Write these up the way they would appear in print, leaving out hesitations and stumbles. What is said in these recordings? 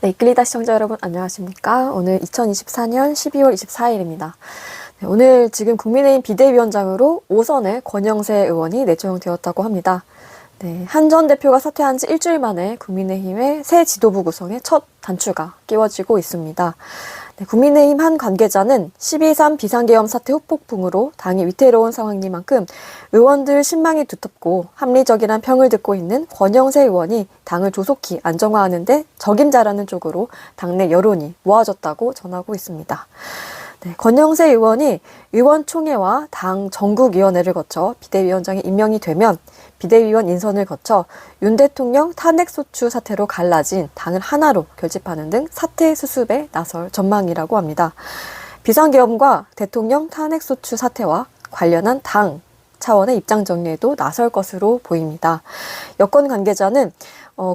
네, 이끌리다 시청자 여러분 안녕하십니까? 오늘 2024년 12월 24일입니다. 네, 오늘 지금 국민의힘 비대위원장으로 5선의 권영세 의원이 내정되었다고 합니다. 네, 한 전 대표가 사퇴한 지 일주일 만에 국민의힘의 새 지도부 구성에 첫 단추가 끼워지고 있습니다. 네, 국민의힘 한 관계자는 12.3 비상계엄 사태 후폭풍으로 당이 위태로운 상황이니만큼 의원들 신망이 두텁고 합리적이란 평을 듣고 있는 권영세 의원이 당을 조속히 안정화하는 데 적임자라는 쪽으로 당내 여론이 모아졌다고 전하고 있습니다. 네, 권영세 의원이 의원총회와 당 전국위원회를 거쳐 비대위원장에 임명이 되면 비대위원 인선을 거쳐 윤 대통령 탄핵소추 사태로 갈라진 당을 하나로 결집하는 등 사태 수습에 나설 전망이라고 합니다. 비상계엄과 대통령 탄핵소추 사태와 관련한 당 차원의 입장 정리에도 나설 것으로 보입니다. 여권 관계자는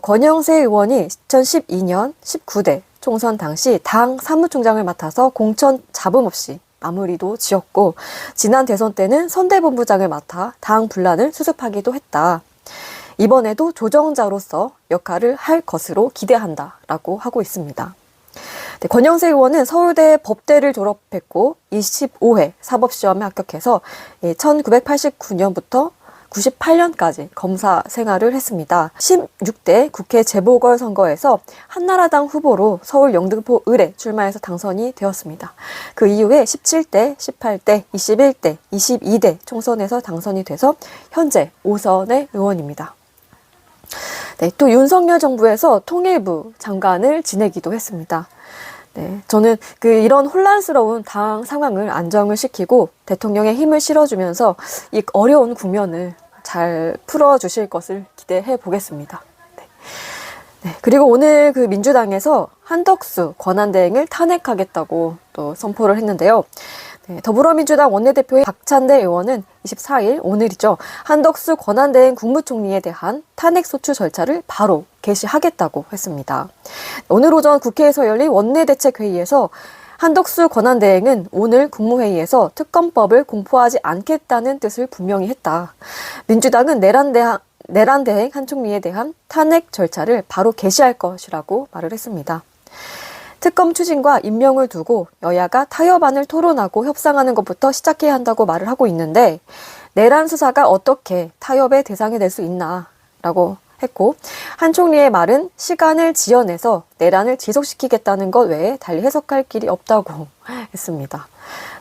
권영세 의원이 2012년 19대 총선 당시 당 사무총장을 맡아서 공천 잡음 없이 마무리도 지었고 지난 대선 때는 선대본부장을 맡아 당 분란을 수습하기도 했다. 이번에도 조정자로서 역할을 할 것으로 기대한다라고 하고 있습니다. 네, 권영세 의원은 서울대 법대를 졸업했고 25회 사법시험에 합격해서 1989년부터 98년까지 검사 생활을 했습니다. 16대 국회 재보궐선거에서 한나라당 후보로 서울 영등포 을에 출마해서 당선이 되었습니다. 그 이후에 17대, 18대, 21대, 22대 총선에서 당선이 돼서 현재 5선의 의원입니다. 네, 또 윤석열 정부에서 통일부 장관을 지내기도 했습니다. 네, 저는 이런 혼란스러운 당 상황을 안정을 시키고 대통령의 힘을 실어주면서 이 어려운 국면을 잘 풀어주실 것을 기대해 보겠습니다. 네. 네, 그리고 오늘 민주당에서 한덕수 권한대행을 탄핵하겠다고 또 선포를 했는데요. 네, 더불어민주당 원내대표의 박찬대 의원은 24일 오늘이죠. 한덕수 권한대행 국무총리에 대한 탄핵소추 절차를 바로 개시하겠다고 했습니다. 오늘 오전 국회에서 열린 원내대책회의에서 한덕수 권한대행은 오늘 국무회의에서 특검법을 공포하지 않겠다는 뜻을 분명히 했다. 민주당은 내란대행 한 총리에 대한 탄핵 절차를 바로 개시할 것이라고 말을 했습니다. 특검 추진과 임명을 두고 여야가 타협안을 토론하고 협상하는 것부터 시작해야 한다고 말을 하고 있는데 내란 수사가 어떻게 타협의 대상이 될 수 있나라고 했고 한 총리의 말은 시간을 지연해서 내란을 지속시키겠다는 것 외에 달리 해석할 길이 없다고 했습니다.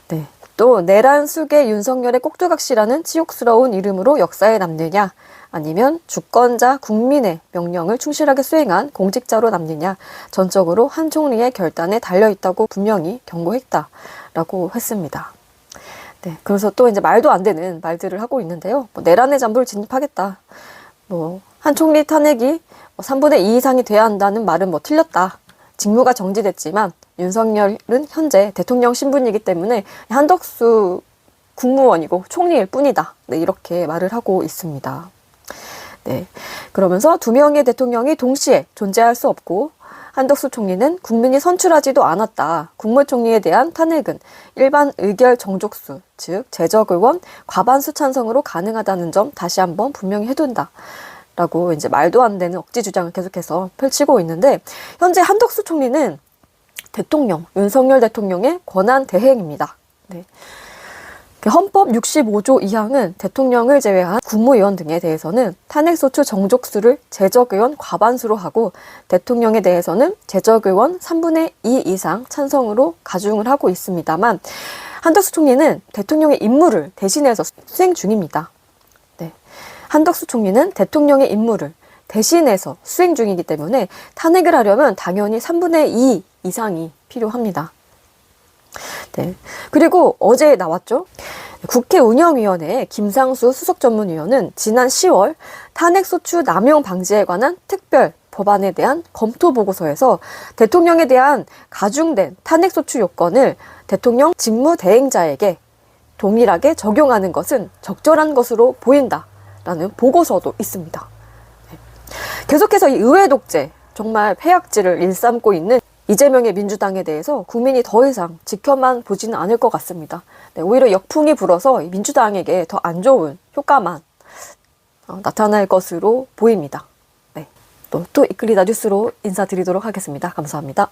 네. 또 내란 수계 윤석열의 꼭두각시라는 치욕스러운 이름으로 역사에 남느냐 아니면 주권자 국민의 명령을 충실하게 수행한 공직자로 남느냐 전적으로 한 총리의 결단에 달려있다고 분명히 경고했다라고 했습니다. 네, 그래서 또 이제 말도 안 되는 말들을 하고 있는데요. 내란의 잠부를 진입하겠다. 한 총리 탄핵이 3분의 2 이상이 돼야 한다는 말은 틀렸다. 직무가 정지됐지만 윤석열은 현재 대통령 신분이기 때문에 한덕수 국무원이고 총리일 뿐이다. 네, 이렇게 말을 하고 있습니다. 네, 그러면서 두 명의 대통령이 동시에 존재할 수 없고 한덕수 총리는 국민이 선출하지도 않았다. 국무총리에 대한 탄핵은 일반 의결 정족수, 즉 재적의원 과반수 찬성으로 가능하다는 점 다시 한번 분명히 해둔다. 라고 이제 말도 안 되는 억지 주장을 계속해서 펼치고 있는데 현재 한덕수 총리는 윤석열 대통령의 권한 대행입니다. 네. 헌법 65조 2항은 대통령을 제외한 국무위원 등에 대해서는 탄핵소추 정족수를 재적의원 과반수로 하고 대통령에 대해서는 재적의원 3분의 2 이상 찬성으로 가중을 하고 있습니다만 한덕수 총리는 대통령의 임무를 대신해서 수행 중입니다. 네. 한덕수 총리는 대통령의 임무를 대신해서 수행 중이기 때문에 탄핵을 하려면 당연히 3분의 2 이상이 필요합니다. 네. 그리고 어제 나왔죠. 국회 운영위원회 김상수 수석전문위원은 지난 10월 탄핵소추 남용 방지에 관한 특별 법안에 대한 검토 보고서에서 대통령에 대한 가중된 탄핵소추 요건을 대통령 직무대행자에게 동일하게 적용하는 것은 적절한 것으로 보인다라는 보고서도 있습니다. 네. 계속해서 이 의회 독재, 정말 폐악질을 일삼고 있는 이재명의 민주당에 대해서 국민이 더 이상 지켜만 보지는 않을 것 같습니다. 네, 오히려 역풍이 불어서 민주당에게 더 안 좋은 효과만 나타날 것으로 보입니다. 네. 또 이끌리다 뉴스로 인사드리도록 하겠습니다. 감사합니다.